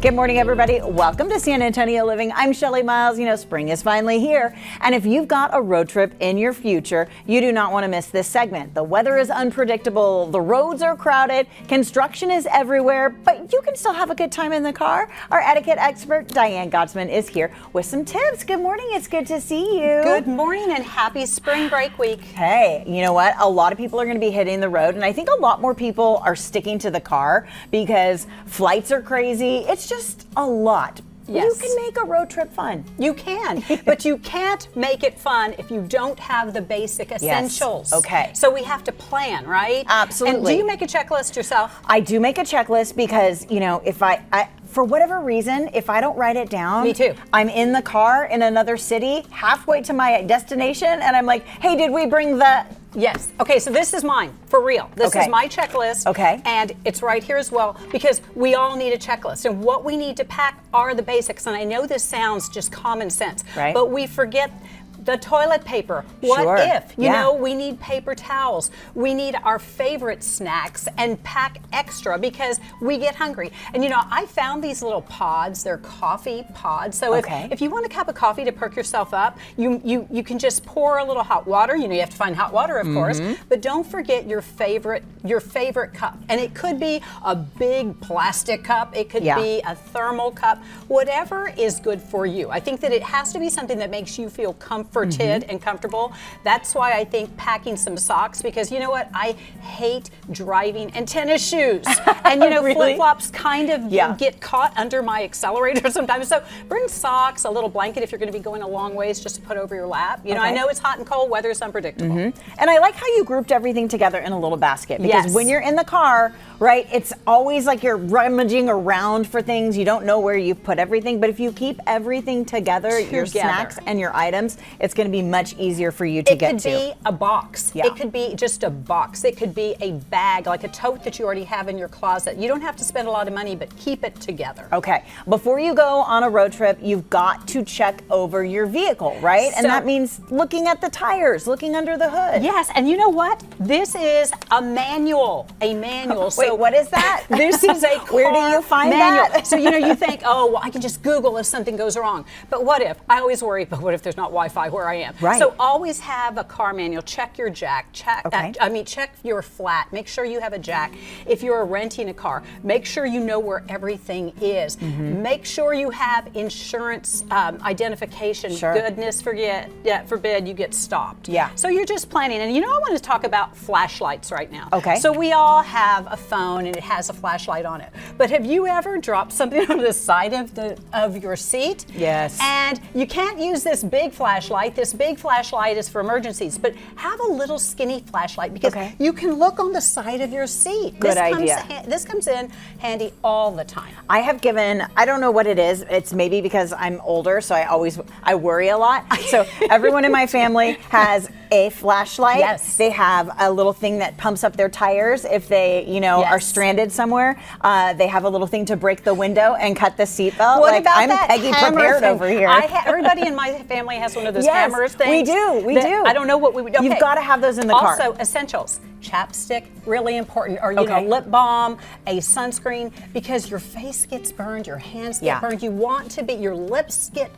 Good morning, everybody. Welcome to San Antonio Living. I'm Shelley Miles. You know, spring is finally here. And if you've got a road trip in your future, you do not want to miss this segment. The weather is unpredictable. The roads are crowded. Construction is everywhere, but you can still have a good time in the car. Our etiquette expert, Diane Gottsman, is here with some tips. Good morning. It's good to see you. Good morning and happy spring break week. Hey, you know what? A lot of people are going to be hitting the road, and I think a lot more people are sticking to the car because flights are crazy. It's just a lot. Yes. You can make a road trip fun. You can, but you can't make it fun if you don't have the basic essentials. Yes. Okay. So we have to plan, right? Absolutely. And do you make a checklist yourself? I do make a checklist because, you know, if I for whatever reason, if I don't write it down, Me too. I'm in the car in another city, halfway to my destination, and I'm like, hey, did we bring the... Yes. Okay, so this is mine, for real. This Okay. is my checklist. Okay. And it's right here as well, because we all need a checklist. And what we need to pack are the basics. And I know this sounds just common sense, Right. but we forget the toilet paper. What Sure. if? You Yeah. know, we need paper towels. We need our favorite snacks and pack extra because we get hungry. And you know, I found these little pods. They're coffee pods. So Okay. if you want a cup of coffee to perk yourself up, you can just pour a little hot water. You know, you have to find hot water, of course, but don't forget your favorite cup. And it could be a big plastic cup. It could Yeah. be a thermal cup. Whatever is good for you. I think that it has to be something that makes you feel comforted and comfortable. That's why I think packing some socks, because you know what? I hate driving in tennis shoes. And you know, Really? flip-flops kind of Yeah. get caught under my accelerator sometimes. So bring socks, a little blanket if you're going to be going a long ways just to put over your lap. You know, I Okay. know it's hot and cold, weather is unpredictable. And I like how you grouped everything together in a little basket, because Yes. when you're in the car, right, it's always like you're rummaging around for things. You don't know where you've put everything, but if you keep everything together, your Together. snacks and your items, it's going to be much easier for you to It get could to. be a box. Yeah. It could be just a box. It could be a bag, like a tote that you already have in your closet. You don't have to spend a lot of money, but keep it together. Okay, before you go on a road trip, you've got to check over your vehicle, right? And So- that means looking at the tires, looking under the hood. Yes, and you know what? This is a manual. A manual. Wait, what is that? This is a car Where do you find manual. that? So you know, you think, oh, well, I can just Google if something goes wrong. But what if? I always worry, but what if there's not Wi-Fi where I am? Right. So always have a car manual. Check your jack. Check. Okay. Check your flat. Make sure you have a jack. If you're renting a car, make sure you know where everything is. Make sure you have insurance identification. Sure. Goodness forbid you get stopped. Yeah. So you're just planning. And you know, I want to talk about flashlights right now. Okay. So we all have a phone and it has a flashlight on it. But have you ever dropped something on the side of your seat? Yes. And you can't use this big flashlight. This big flashlight is for emergencies. But have a little skinny flashlight, because Okay. you can look on the side of your seat. Good idea. This comes in handy all the time. I have given, I don't know what it is. It's maybe because I'm older, so I worry a lot. So everyone in my family has a flashlight. Yes. They have a little thing that pumps up their tires if they, you know, Yes. are stranded somewhere. They have a little thing to break the window and cut the seatbelt. What like, about I'm that Peggy hammer prepared thing? over here. Everybody in my family has one of those Yes, hammers things. we do. I don't know what we would. Okay. You've got to have those in the car. Also, essentials. Chapstick, really important. Or, you Okay. know, lip balm, a sunscreen, because your face gets burned, your hands get Yeah. burned. You want to be, your lips get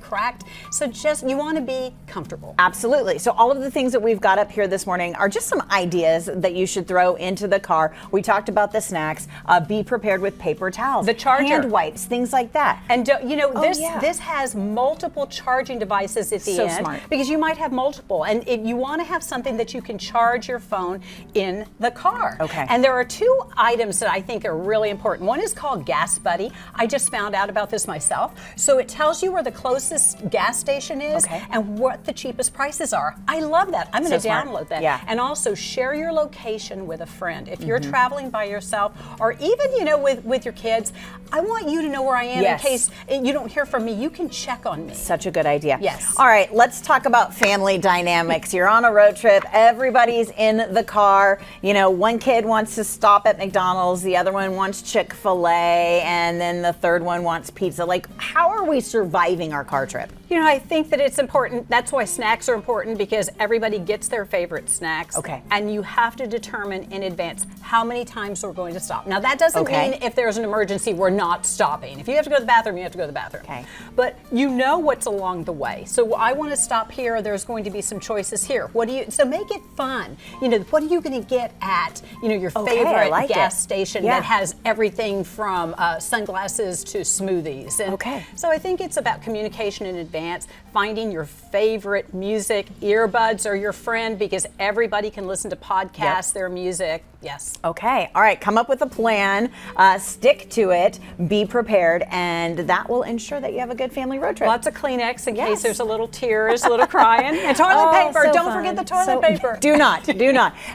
cracked. So you want to be comfortable. Absolutely. So all of the things that we've got up here this morning are just some ideas that you should throw into the car. We talked about the snacks. Be prepared with paper towels, The charger. hand wipes, things like that. And you know, yeah. this has multiple charging devices at the So end, smart. because you might have multiple, and you want to have something that you can charge your phone in the car. Okay. And there are two items that I think are really important. One is called Gas Buddy. I just found out about this myself. So it tells you where the closest gas station is Okay. and what the cheapest prices are. I love that. I'm going to So smart. download that. Yeah. And also share your location with a friend. If you're traveling by yourself, or even, you know, with your kids, I want you to know where I am Yes. in case you don't hear from me. You can check on me. Such a good idea. Yes. All right, let's talk about family dynamics. You're on a road trip. Everybody's in the car. You know, one kid wants to stop at McDonald's, the other one wants Chick-fil-A, and then the third one wants pizza. Like, how are we surviving our car trip? You know, I think that it's important. That's why snacks are important, because everybody gets their favorite snacks. Okay. And you have to determine in advance how many times we're going to stop. Now, that doesn't Okay. mean if there's an emergency, we're not stopping. If you have to go to the bathroom, you have to go to the bathroom. Okay. But you know what's along the way. So I want to stop here. There's going to be some choices here. So make it fun. You know, what are you going to get at, your Okay, I favorite like gas it. station Yeah. that has everything from sunglasses to smoothies? And Okay. so I think it's about communication in advance, finding your favorite music, earbuds are your friend, because everybody can listen to podcasts, their music. Yes. Okay, all right, come up with a plan, stick to it, be prepared, and that will ensure that you have a good family road trip. Lots of Kleenex in Yes. case there's a little tears, a little crying, and toilet Oh, paper. so Don't fun. forget the toilet So- paper. Do not.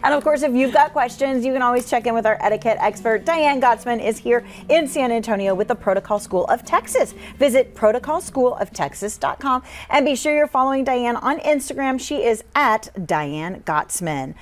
And of course, if you've got questions, you can always check in with our etiquette expert. Diane Gottsman is here in San Antonio with the Protocol School of Texas. Visit protocolschooloftexas.com and be sure you're following Diane on Instagram. She is at Diane Gottsman.